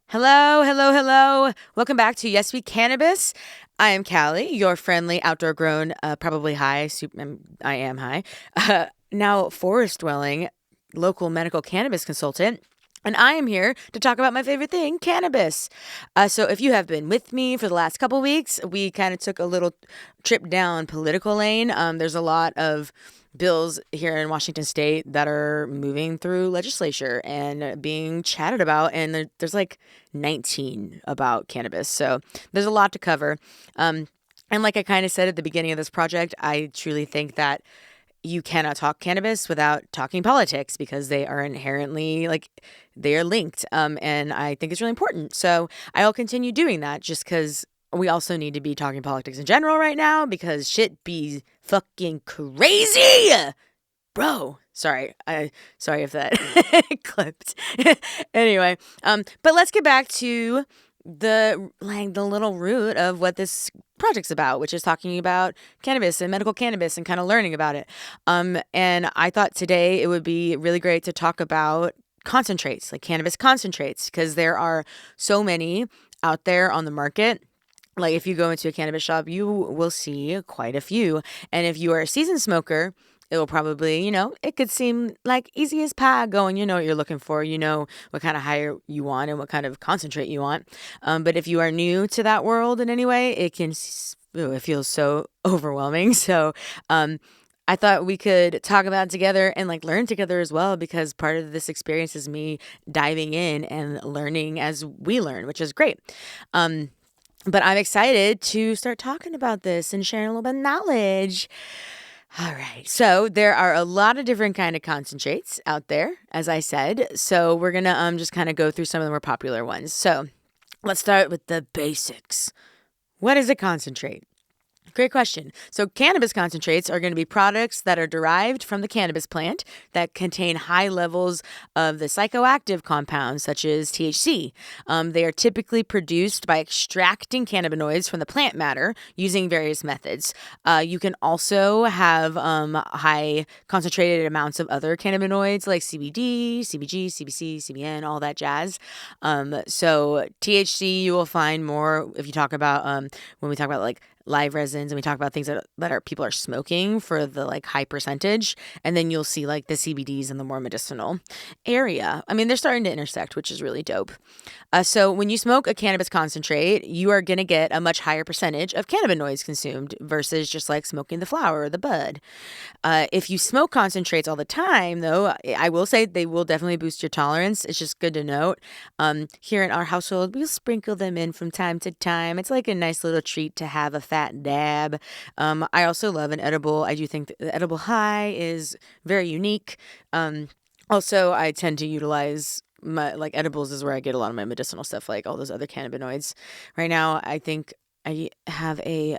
Hello, hello, hello. Welcome back to Yes We Cannabis. I am Callie, your friendly outdoor grown, probably high, I am high, now forest dwelling local medical cannabis consultant. And I am here to talk about my favorite thing, cannabis. So, if you have been with me for the last couple weeks, we kind of took a little trip down political lane. There's a lot of bills here in Washington State that are moving through legislature and being chatted about, and there's like 19 about cannabis. So there's a lot to cover. And like I kind of said at the beginning of this project, I truly think that you cannot talk cannabis without talking politics because they are inherently they are linked. And I think it's really important. So I'll continue doing that just because we also need to be talking politics in general right now because shit be fucking crazy, bro. Sorry if that clipped. Anyway, but let's get back to the little root of what this project's about, which is talking about cannabis and medical cannabis and kind of learning about it. And I thought today it would be really great to talk about concentrates, like cannabis concentrates, because there are so many out there on the market. Like if you go into a cannabis shop, you will see quite a few. And if you are a seasoned smoker, it will probably, it could seem like easy as pie going, you know what you're looking for, you know what kind of higher you want and what kind of concentrate you want. But if you are new to that world in any way, it feels so overwhelming. So, I thought we could talk about it together and learn together as well, because part of this experience is me diving in and learning as we learn, which is great. But I'm excited to start talking about this and sharing a little bit of knowledge. All right. So there are a lot of different kind of concentrates out there, as I said. So we're going to just kind of go through some of the more popular ones. So let's start with the basics. What is a concentrate? Great question. So cannabis concentrates are going to be products that are derived from the cannabis plant that contain high levels of the psychoactive compounds such as THC. They are typically produced by extracting cannabinoids from the plant matter using various methods. You can also have high concentrated amounts of other cannabinoids like CBD, CBG, CBC, CBN, all that jazz. So THC you will find more if you talk about when we talk about live resins and we talk about things that people are smoking for the high percentage, and then you'll see the CBDs in the more medicinal area. I mean, they're starting to intersect, which is really dope. So when you smoke a cannabis concentrate, you are going to get a much higher percentage of cannabinoids consumed versus just smoking the flower or the bud. If you smoke concentrates all the time, though, I will say they will definitely boost your tolerance. It's just good to note. Here in our household, we'll sprinkle them in from time to time. It's like a nice little treat to have a fat dab. I also love an edible. I do think the edible high is very unique. Also, I tend to utilize my edibles is where I get a lot of my medicinal stuff, like all those other cannabinoids. Right now, I think I have a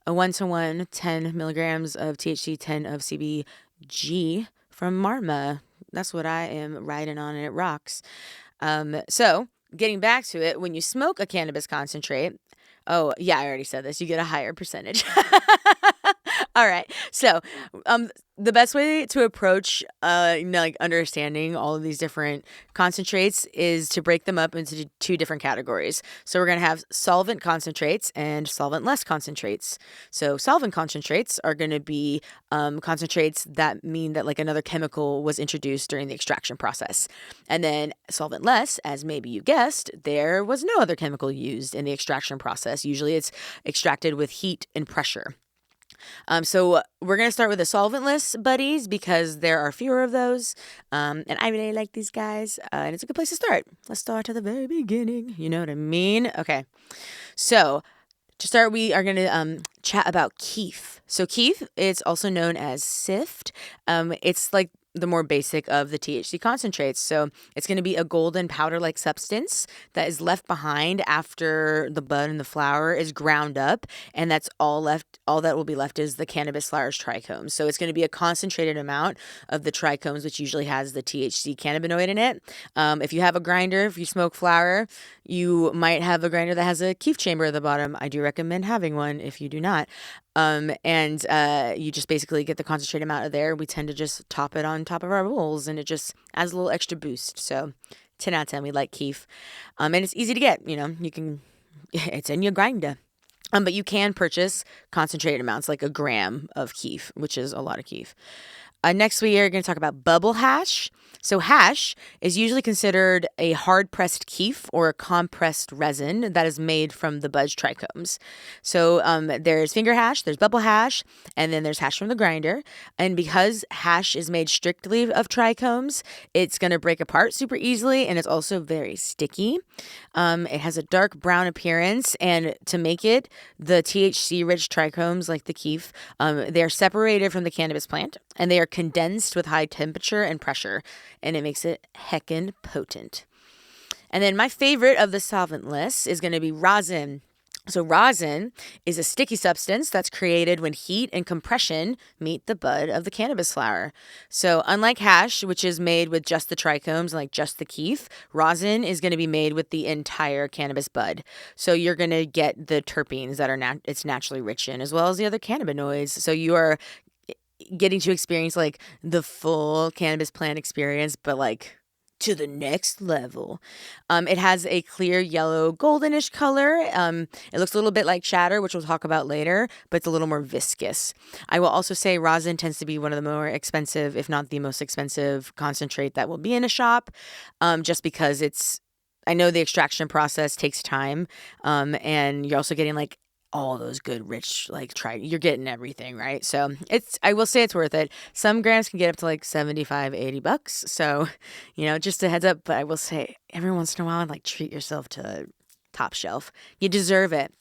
1-to-1, 10 milligrams of THC, 10 of CBG from Marma. That's what I am riding on, and it rocks. So getting back to it, when you smoke a cannabis concentrate, oh yeah, I already said this, you get a higher percentage. All right. So, the best way to approach, understanding all of these different concentrates is to break them up into two different categories. So we're going to have solvent concentrates and solvent-less concentrates. So solvent concentrates are going to be concentrates that mean that another chemical was introduced during the extraction process. And then solvent-less, as maybe you guessed, there was no other chemical used in the extraction process. Usually it's extracted with heat and pressure. So we're going to start with the solventless buddies because there are fewer of those. And I really like these guys. And it's a good place to start. Let's start at the very beginning. You know what I mean? Okay. So to start, we are going to chat about Kief. So Kief, it's also known as Sift. It's the more basic of the THC concentrates. So it's going to be a golden powder-like substance that is left behind after the bud and the flower is ground up, and that's all left. All that will be left is the cannabis flowers trichomes. So it's going to be a concentrated amount of the trichomes, which usually has the THC cannabinoid in it. If you have a grinder, if you smoke flower, you might have a grinder that has a Kief chamber at the bottom. I do recommend having one if you do not. And you just basically get the concentrated amount of there. We tend to just top it on top of our bowls, and it just adds a little extra boost. So 10 out of 10. We like Kief. And it's easy to get. It's in your grinder. But you can purchase concentrated amounts, like a gram of Kief, which is a lot of Kief. Next, we are going to talk about bubble hash. So hash is usually considered a hard-pressed kief or a compressed resin that is made from the bud trichomes. So there's finger hash, there's bubble hash, and then there's hash from the grinder. And because hash is made strictly of trichomes, it's going to break apart super easily, and it's also very sticky. It has a dark brown appearance, and to make it, the THC-rich trichomes, like the kief, they're separated from the cannabis plant, and they are condensed with high temperature and pressure, and it makes it heckin' potent. And then my favorite of the solvent list is going to be rosin. So rosin is a sticky substance that's created when heat and compression meet the bud of the cannabis flower. So unlike hash, which is made with just the trichomes, like just the kief, rosin is going to be made with the entire cannabis bud. So you're going to get the terpenes that are it's naturally rich in, as well as the other cannabinoids. So you are getting to experience like the full cannabis plant experience, but like to the next level. It has a clear yellow goldenish color. It looks a little bit like chatter, which we'll talk about later, but it's a little more viscous. I will also say rosin tends to be one of the more expensive, if not the most expensive concentrate that will be in a shop, just because I know the extraction process takes time, and you're also getting like all those good rich you're getting everything, right? So I will say it's worth it. Some grams can get up to like $75-$80, so just a heads up. But I will say every once in a while, like, treat yourself to top shelf. You deserve it.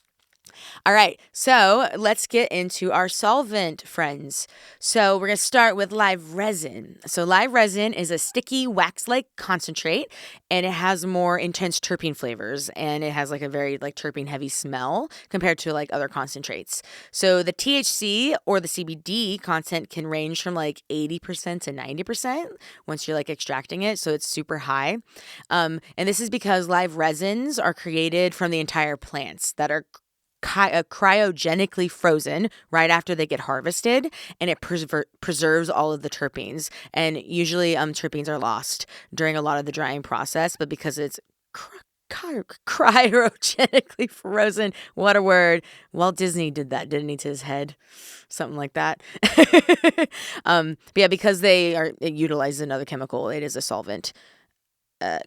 All right, so let's get into our solvent, friends. So we're going to start with live resin. So live resin is a sticky wax-like concentrate, and it has more intense terpene flavors, and it has like a very like terpene-heavy smell compared to like other concentrates. So the THC or the CBD content can range from like 80% to 90% once you're like extracting it, so it's super high. And this is because live resins are created from the entire plants that are cryogenically frozen right after they get harvested, and it preserves all of the terpenes. And usually terpenes are lost during a lot of the drying process, but because it's cryogenically frozen, what a word. Walt Disney did that, didn't he, to his head? Something like that. But yeah, because it utilizes another chemical, it is a solvent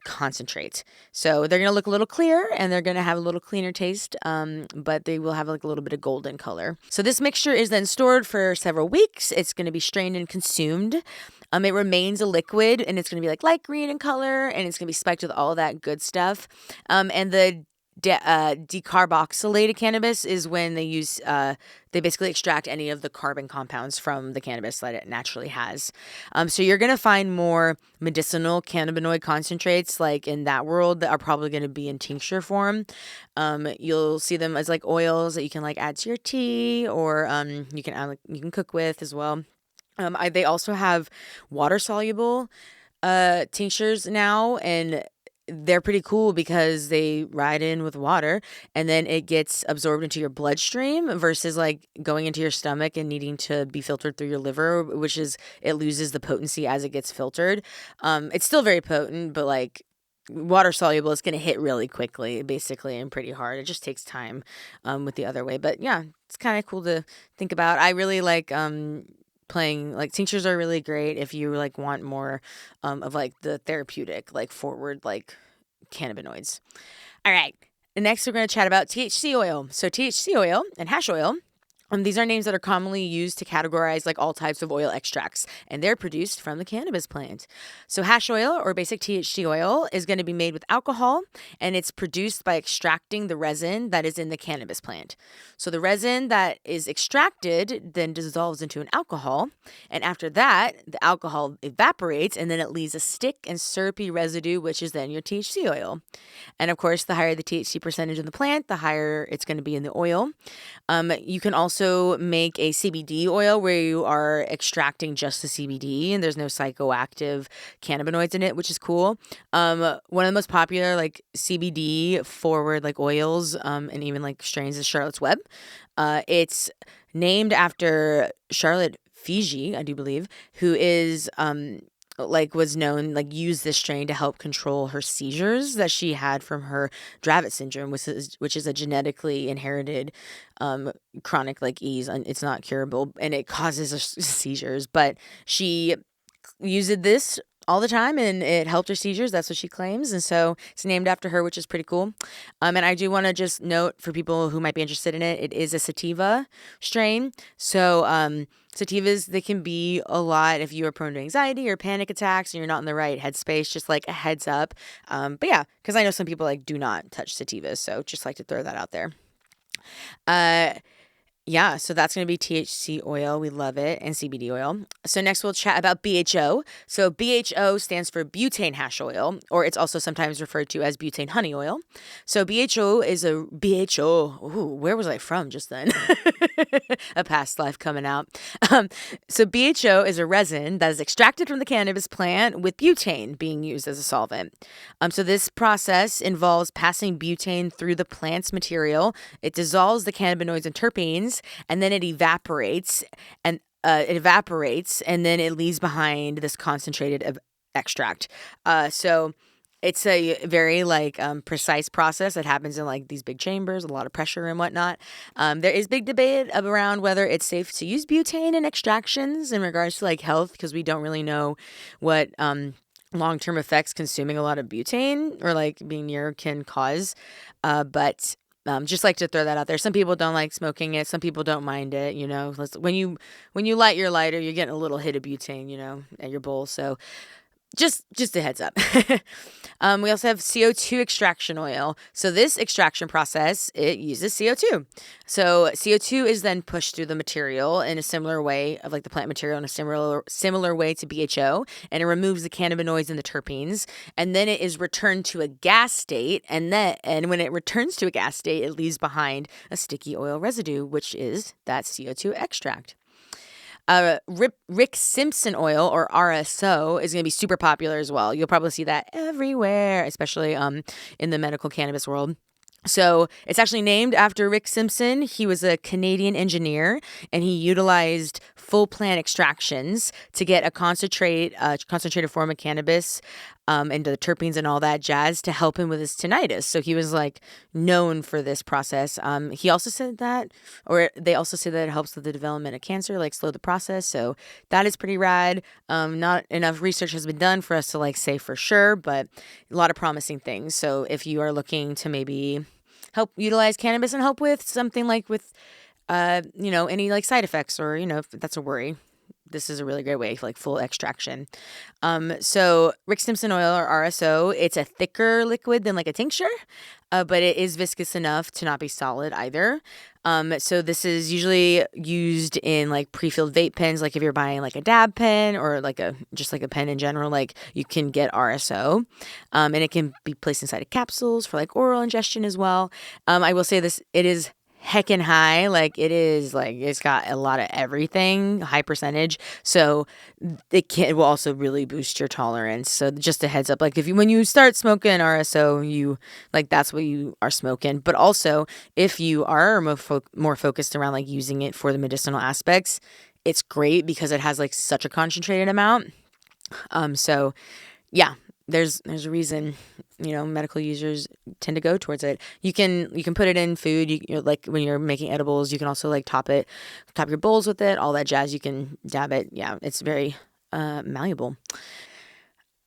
concentrate. So they're going to look a little clear, and they're going to have a little cleaner taste, but they will have like a little bit of golden color. So this mixture is then stored for several weeks. It's going to be strained and consumed. It remains a liquid, and it's going to be like light green in color, and it's going to be spiked with all that good stuff. And the decarboxylated cannabis is when they basically extract any of the carbon compounds from the cannabis that it naturally has. So you're going to find more medicinal cannabinoid concentrates like in that world that are probably going to be in tincture form. You'll see them as like oils that you can like add to your tea, or you can cook with as well. They also have water soluble tinctures now, and they're pretty cool because they ride in with water, and then it gets absorbed into your bloodstream versus like going into your stomach and needing to be filtered through your liver, it loses the potency as it gets filtered. It's still very potent, but like water soluble, it's going to hit really quickly, basically, and pretty hard. It just takes time with the other way. But yeah, it's kind of cool to think about. I really like playing, like, tinctures are really great if you like want more of like the therapeutic, like forward, like cannabinoids. All right. Next, we're going to chat about THC oil. So THC oil and hash oil, these are names that are commonly used to categorize like all types of oil extracts, and they're produced from the cannabis plant. So hash oil, or basic THC oil, is going to be made with alcohol, and it's produced by extracting the resin that is in the cannabis plant. So the resin that is extracted then dissolves into an alcohol, and after that, the alcohol evaporates, and then it leaves a stick and syrupy residue, which is then your THC oil. And of course, the higher the THC percentage in the plant, the higher it's going to be in the oil. You can also make a CBD oil where you are extracting just the CBD, and there's no psychoactive cannabinoids in it, which is cool. One of the most popular like CBD forward like oils and even like strains is Charlotte's Web. It's named after Charlotte Figi, I do believe, who is like was known like used this strain to help control her seizures that she had from her Dravet syndrome, which is a genetically inherited chronic like ease, and it's not curable and it causes seizures. But she used this all the time and it helped her seizures. That's what she claims. And so it's named after her, which is pretty cool. And I do want to just note for people who might be interested in it, it is a sativa strain. So sativas, they can be a lot if you are prone to anxiety or panic attacks and you're not in the right headspace, just like a heads up. But yeah, because I know some people like do not touch sativas. So just like to throw that out there. Yeah, so that's going to be THC oil. We love it. And CBD oil. So next we'll chat about BHO. So BHO stands for butane hash oil, or it's also sometimes referred to as butane honey oil. So BHO is a BHO. Ooh, where was I from just then? A past life coming out. So BHO is a resin that is extracted from the cannabis plant with butane being used as a solvent. So this process involves passing butane through the plant's material. It dissolves the cannabinoids and terpenes, and then it evaporates and then it leaves behind this concentrated extract. So it's a very like precise process that happens in like these big chambers, a lot of pressure and whatnot. There is big debate around whether it's safe to use butane in extractions in regards to like health, because we don't really know what long-term effects consuming a lot of butane or like being near can cause. But just like to throw that out there. Some people don't like smoking it. Some people don't mind it. You know, when you light your lighter, you're getting a little hit of butane, you know, at your bowl. So just a heads up. We also have CO2 extraction oil. So this extraction process, it uses CO2. So CO2 is then pushed through the material in a similar way of like the plant material in a similar way to BHO, and it removes the cannabinoids and the terpenes, and then it is returned to a gas state, and when it returns to a gas state, it leaves behind a sticky oil residue, which is that CO2 extract. Rick Simpson oil, or RSO, is going to be super popular as well. You'll probably see that everywhere, especially in the medical cannabis world. So it's actually named after Rick Simpson. He was a Canadian engineer, and he utilized full plant extractions to get a concentrated form of cannabis and the terpenes and all that jazz to help him with his tinnitus. So he was like known for this process. He also said that, or they also say that it helps with the development of cancer, like slow the process. So that is pretty rad. Not enough research has been done for us to like say for sure, but a lot of promising things. So if you are looking to maybe help utilize cannabis and help with something like with, any like side effects, or, if that's a worry, this is a really great way for like full extraction. So Rick Simpson oil, or RSO, it's a thicker liquid than like a tincture, but it is viscous enough to not be solid either. So this is usually used in like pre-filled vape pens. Like if you're buying like a dab pen or like just like a pen in general, like you can get RSO, and it can be placed inside of capsules for like oral ingestion as well. I will say this, it is heckin' high. Like it's got a lot of everything, high percentage. So it will also really boost your tolerance. So just a heads up, like when you start smoking RSO, you like, that's what you are smoking. But also if you are more focused around like using it for the medicinal aspects, it's great because it has like such a concentrated amount. So yeah, there's a reason, medical users tend to go towards it. You can put it in food. You're like when you're making edibles, you can also like top your bowls with it, all that jazz. You can dab it. Yeah, it's very malleable.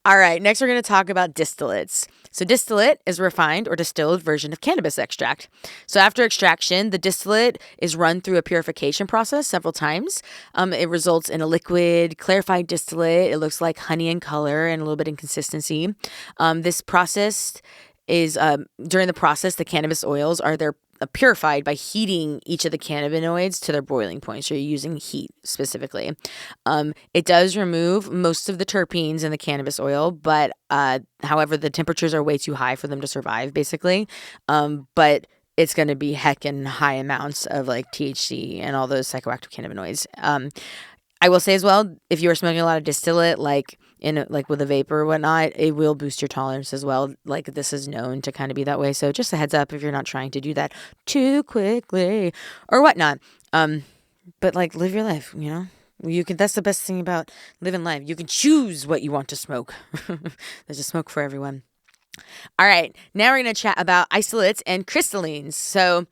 All right, next we're going to talk about distillates. So distillate is a refined or distilled version of cannabis extract. So after extraction, the distillate is run through a purification process several times. It results in a liquid, clarified distillate. It looks like honey in color and a little bit in consistency. This process is, during the process, the cannabis oils are purified by heating each of the cannabinoids to their boiling point. So you're using heat specifically. It does remove most of the terpenes in the cannabis oil, but however, the temperatures are way too high for them to survive, basically. But it's going to be heckin' high amounts of like THC and all those psychoactive cannabinoids. I will say as well, if you are smoking a lot of distillate, like with a vapor or whatnot, it will boost your tolerance as well. Like this is known to kind of be that way. So just a heads up if you're not trying to do that too quickly or whatnot. But like live your life, That's the best thing about living life. You can choose what you want to smoke. There's a smoke for everyone. All right, now we're going to chat about isolates and crystallines. So,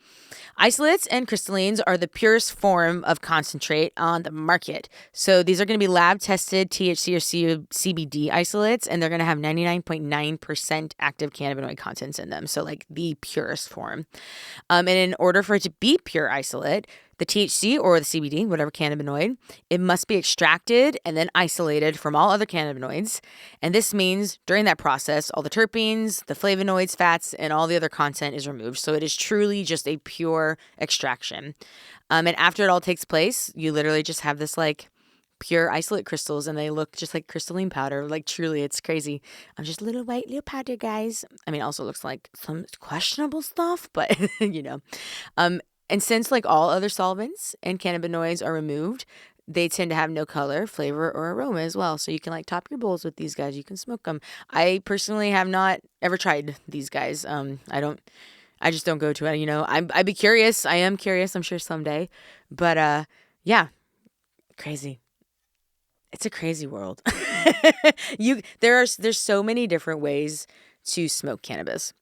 isolates and crystallines are the purest form of concentrate on the market. So, these are going to be lab tested THC or CBD isolates, and they're going to have 99.9% active cannabinoid contents in them. So, like the purest form. And in order for it to be pure isolate, the THC or the CBD, whatever cannabinoid, it must be extracted and then isolated from all other cannabinoids. And this means during that process, all the terpenes, the flavonoids, fats, and all the other content is removed. So it is truly just a pure extraction. And after it all takes place, you literally just have this like pure isolate crystals, and they look just like crystalline powder. Like truly, it's crazy. I'm just little powder, guys. I mean, also looks like some questionable stuff, but you know. And since like all other solvents and cannabinoids are removed, they tend to have no color, flavor, or aroma as well. So you can like top your bowls with these guys. You can smoke them. I personally have not ever tried these guys. I just don't go to it. You know, I'd be curious. I am curious. I'm sure someday. But yeah, crazy. It's a crazy world. There's so many different ways to smoke cannabis.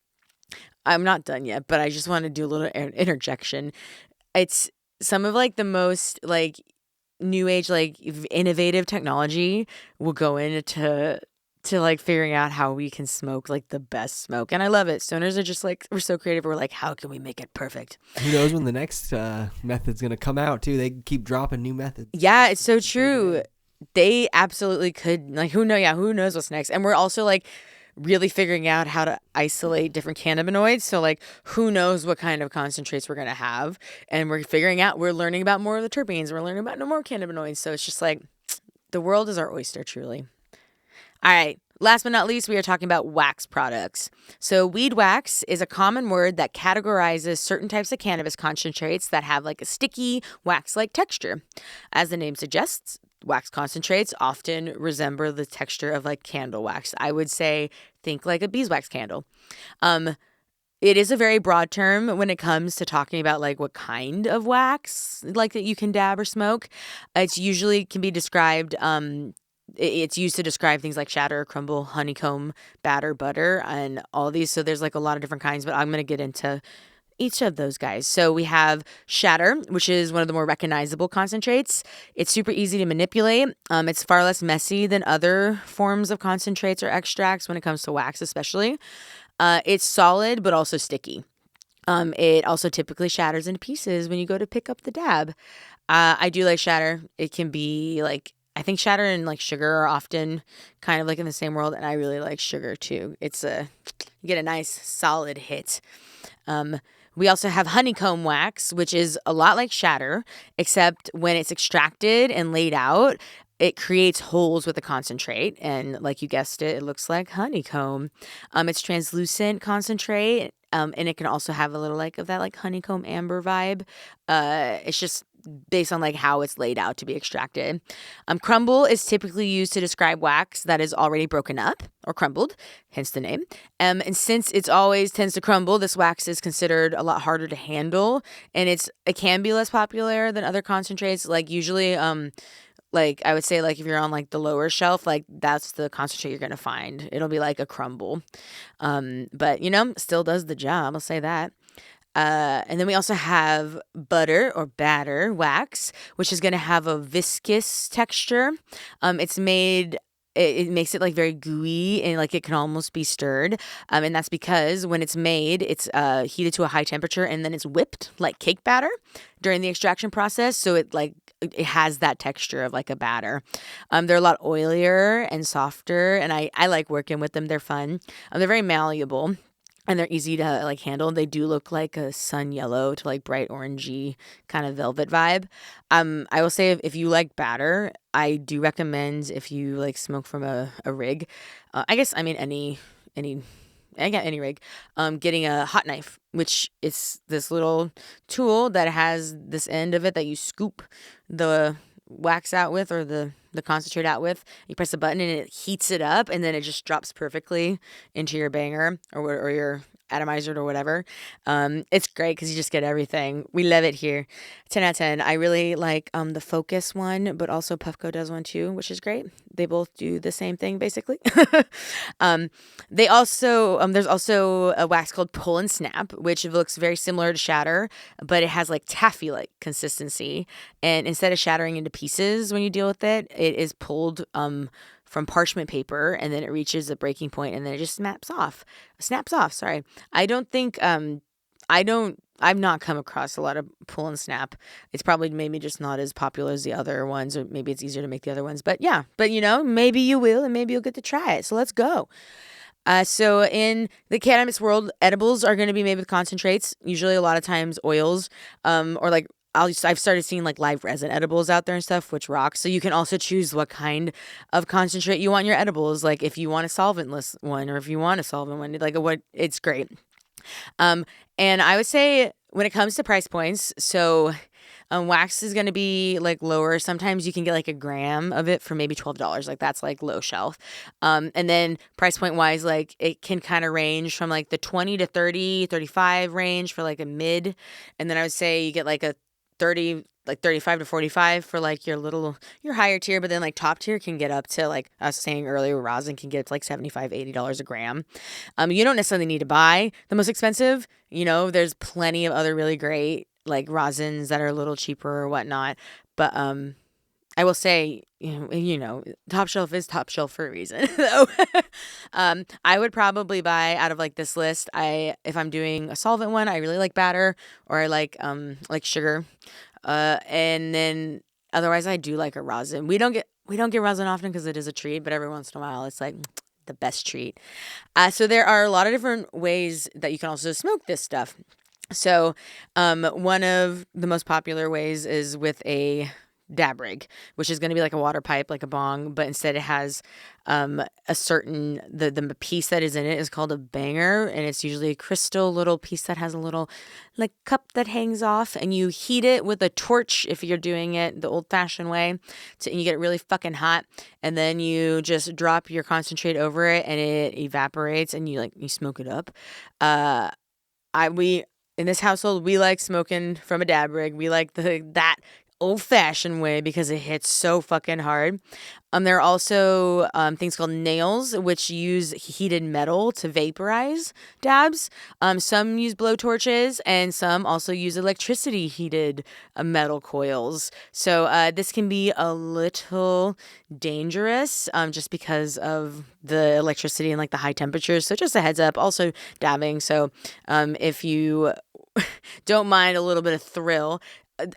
I'm not done yet, but I just want to do a little interjection. It's some of like the most like new age, like innovative technology will go into like figuring out how we can smoke like the best smoke. And I love it. Stoners are just like, we're so creative. We're like, how can we make it perfect? Who knows when the next method's going to come out too? They keep dropping new methods. Yeah, it's so true. They absolutely could. Like, who knows what's next? And we're also like really figuring out how to isolate different cannabinoids. So like, who knows what kind of concentrates we're going to have. And we're learning about more of the terpenes. We're learning about no more cannabinoids. So it's just like, the world is our oyster, truly. All right. Last but not least, we are talking about wax products. So weed wax is a common word that categorizes certain types of cannabis concentrates that have like a sticky, wax-like texture. As the name suggests, wax concentrates often resemble the texture of like candle wax. I would say think like a beeswax candle. It is a very broad term when it comes to talking about like what kind of wax like that you can dab or smoke. It's usually can be described it's used to describe things like shatter, crumble, honeycomb, batter, butter, and all these. So there's like a lot of different kinds, but I'm going to get into each of those guys. So we have shatter, which is one of the more recognizable concentrates. It's super easy to manipulate. It's far less messy than other forms of concentrates or extracts when it comes to wax, especially. It's solid, but also sticky. It also typically shatters into pieces when you go to pick up the dab. I do like shatter. It can be like, I think shatter and like sugar are often kind of like in the same world, and I really like sugar too. You get a nice solid hit. We also have honeycomb wax, which is a lot like shatter, except when it's extracted and laid out, it creates holes with the concentrate. And like you guessed it, it looks like honeycomb. It's translucent concentrate, and it can also have a little like of that like honeycomb amber vibe. It's just based on like how it's laid out to be extracted. Crumble is typically used to describe wax that is already broken up or crumbled, hence the name. And since it's always tends to crumble, this wax is considered a lot harder to handle, and it can be less popular than other concentrates. Like usually, like I would say, like if you're on like the lower shelf, like that's the concentrate you're gonna find. It'll be like a crumble, but you know, still does the job. I'll say that. And then we also have butter or batter wax, which is going to have a viscous texture. It makes it like very gooey and like it can almost be stirred. And that's because when it's made, it's heated to a high temperature and then it's whipped like cake batter during the extraction process. So it has that texture of like a batter. They're a lot oilier and softer, and I like working with them. They're fun. They're very malleable. And they're easy to like handle. They do look like a sun yellow to like bright orangey kind of velvet vibe. I will say if you like batter, I do recommend if you like smoke from a rig. I guess I mean any rig. Getting a hot knife, which is this little tool that has this end of it that you scoop the wax out with or the concentrate out with. You press a button and it heats it up, and then it just drops perfectly into your banger or your atomizer or whatever. It's great because you just get everything. We love it here. 10 out of 10. I really like the Focus one, but also Puffco does one too, which is great. They both do the same thing basically. They also there's also a wax called Pull and Snap, which looks very similar to Shatter, but it has like taffy like consistency. And instead of shattering into pieces when you deal with it, it is pulled from parchment paper, and then it reaches a breaking point, and then it just snaps off. Sorry, I don't think I've not come across a lot of Pull and Snap. It's probably maybe just not as popular as the other ones, or maybe it's easier to make the other ones. But yeah, but maybe you will, and maybe you'll get to try it. So let's go. So in the cannabis world, edibles are going to be made with concentrates, usually a lot of times oils, or like I've started seeing like live resin edibles out there and stuff, which rocks. So you can also choose what kind of concentrate you want in your edibles. Like if you want a solventless one, or if you want a solvent one, it's great. And I would say when it comes to price points, so wax is going to be like lower. Sometimes you can get like a gram of it for maybe $12. Like that's like low shelf. And then price point wise, like it can kind of range from like the 20 to 30, 35 range for like a mid. And then I would say you get like a 30, like 35 to 45 for like your higher tier, but then like top tier can get up to, like I was saying earlier, rosin can get to like $75, $80 a gram. You don't necessarily need to buy the most expensive. There's plenty of other really great like rosins that are a little cheaper or whatnot. But I will say, top shelf is top shelf for a reason. Though, I would probably buy out of like this list. If I'm doing a solvent one, I really like batter, or I like sugar, and then otherwise I do like a rosin. We don't get rosin often because it is a treat, but every once in a while it's like the best treat. So there are a lot of different ways that you can also smoke this stuff. So, one of the most popular ways is with a dab rig, which is going to be like a water pipe, like a bong, but instead it has a certain the piece that is in it is called a banger, and it's usually a crystal little piece that has a little like cup that hangs off, and you heat it with a torch if you're doing it the old-fashioned way, and you get it really fucking hot, and then you just drop your concentrate over it, and it evaporates, and you smoke it up. In this household, we like smoking from a dab rig. We like that old-fashioned way because it hits so fucking hard. There are also things called nails, which use heated metal to vaporize dabs. Some use blowtorches, and some also use electricity-heated metal coils. So this can be a little dangerous just because of the electricity and like the high temperatures. So just a heads up. Also dabbing. So if you don't mind a little bit of thrill,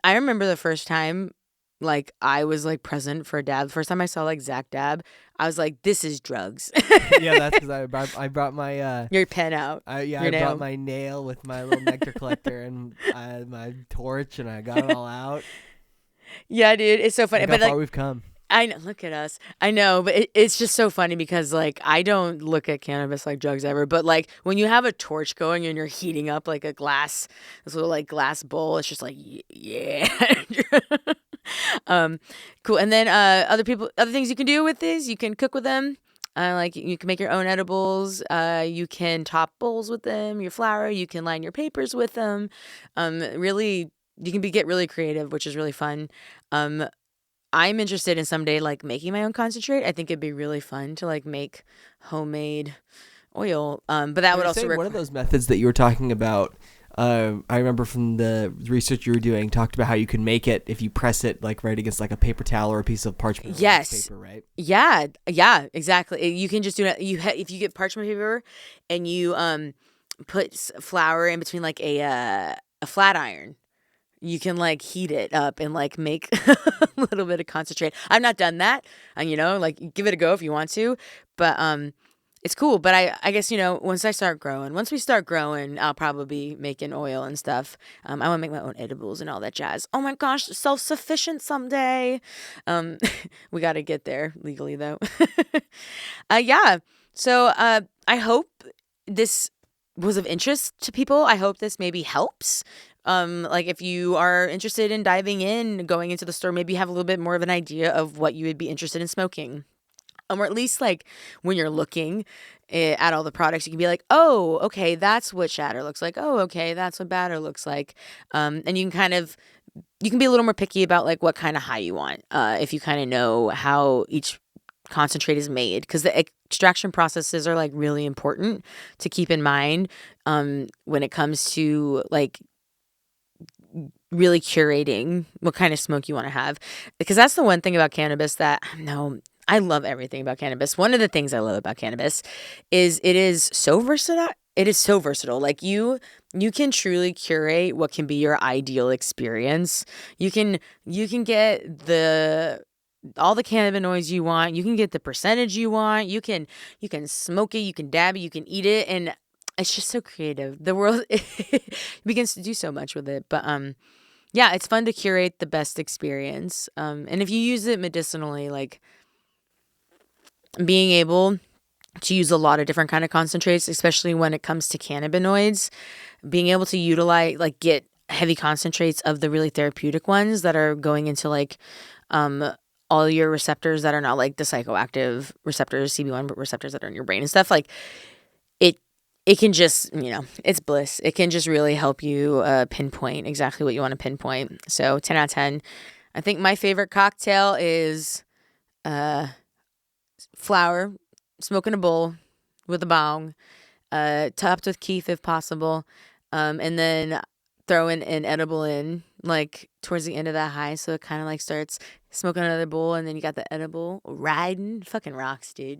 I remember the first time like I was like present for a dab. The first time I saw like Zach dab, I was like, this is drugs. Yeah, that's because I brought my your pen out. I brought my nail with my little nectar collector and my torch, and I got it all out. Yeah, dude, it's so funny. Look how but far we've come. I know, look at us. I know, but it's just so funny because like I don't look at cannabis like drugs ever, but like when you have a torch going and you're heating up like this little like glass bowl, it's just like yeah. Cool. And then other things you can do with these, you can cook with them. Like you can make your own edibles. You can top bowls with them, your flour. You can line your papers with them. Really, you can get really creative, which is really fun. I'm interested in someday like making my own concentrate. I think it'd be really fun to like make homemade oil. But that would also one of those methods that you were talking about. I remember from the research you were doing, talked about how you can make it if you press it like right against like a paper towel or a piece of parchment. Yes. Paper, right? Yeah, exactly. You can just do it. If you get parchment paper and you put flour in between like a flat iron, you can like heat it up and like make a little bit of concentrate. I've not done that, and like give it a go if you want to, but it's cool. But I guess once we start growing, I'll probably be making oil and stuff. I want to make my own edibles and all that jazz. Oh my gosh, self-sufficient someday. We got to get there legally though. Yeah. So I hope this was of interest to people. I hope this maybe helps. Like if you are interested in diving in, going into the store, maybe you have a little bit more of an idea of what you would be interested in smoking. or at least like when you're looking at all the products, you can be like, oh, okay, that's what shatter looks like. Oh, okay, that's what batter looks like. And you can be a little more picky about like what kind of high you want, if you kind of know how each concentrate is made, because the extraction processes are like really important to keep in mind, when it comes to like really curating what kind of smoke you want to have. Because that's the one thing about cannabis that, no, I love everything about cannabis. One of the things I love about cannabis is it is so versatile. It is so versatile. Like you can truly curate what can be your ideal experience. You can get all the cannabinoids you want. You can get the percentage you want. You can smoke it, you can dab it, you can eat it, and it's just so creative. The world begins to do so much with it. But yeah, it's fun to curate the best experience. And if you use it medicinally, like being able to use a lot of different kind of concentrates, especially when it comes to cannabinoids, being able to utilize, like, get heavy concentrates of the really therapeutic ones that are going into like all your receptors that are not like the psychoactive receptors, CB1 receptors that are in your brain and stuff. Like it it can just, it's bliss. It can just really help you pinpoint exactly what you want to pinpoint. So 10 out of 10. I think my favorite cocktail is uh, flour, smoke in a bowl with a bong, topped with Kief if possible, and then throw in an edible in like towards the end of that high, so it kind of like starts smoking another bowl, and then you got the edible riding. Fucking rocks, dude.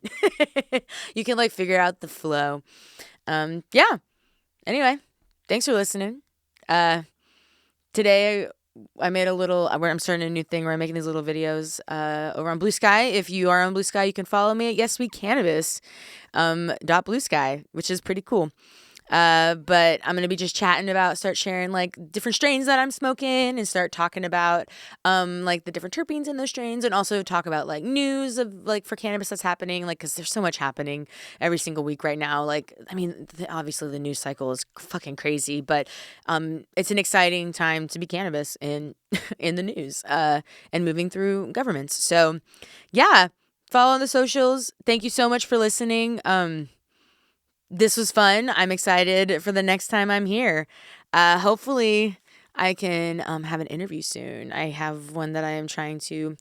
You can like figure out the flow. Yeah. Anyway, thanks for listening. Uh, today I made a little where I'm starting a new thing where I'm making these little videos over on Blue Sky. If you are on Blue Sky, you can follow me at Yes We Cannabis dot Blue Sky, which is pretty cool. But I'm going to be just chatting about, start sharing like different strains that I'm smoking, and start talking about, like the different terpenes in those strains, and also talk about like news of like for cannabis that's happening. Like, cause there's so much happening every single week right now. Like, I mean, obviously the news cycle is fucking crazy, but, it's an exciting time to be cannabis in, in the news, and moving through governments. So yeah, follow on the socials. Thank you so much for listening. This was fun. I'm excited for the next time I'm here. Hopefully, I can have an interview soon. I have one that I am trying to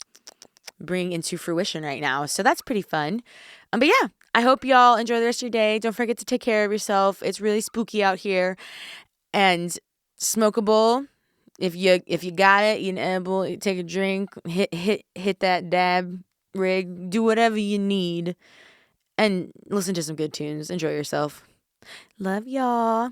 bring into fruition right now. So that's pretty fun. But yeah, I hope y'all enjoy the rest of your day. Don't forget to take care of yourself. It's really spooky out here. And smokable. If you got it, you able, take a drink, hit that dab rig, do whatever you need, and listen to some good tunes. Enjoy yourself. Love y'all.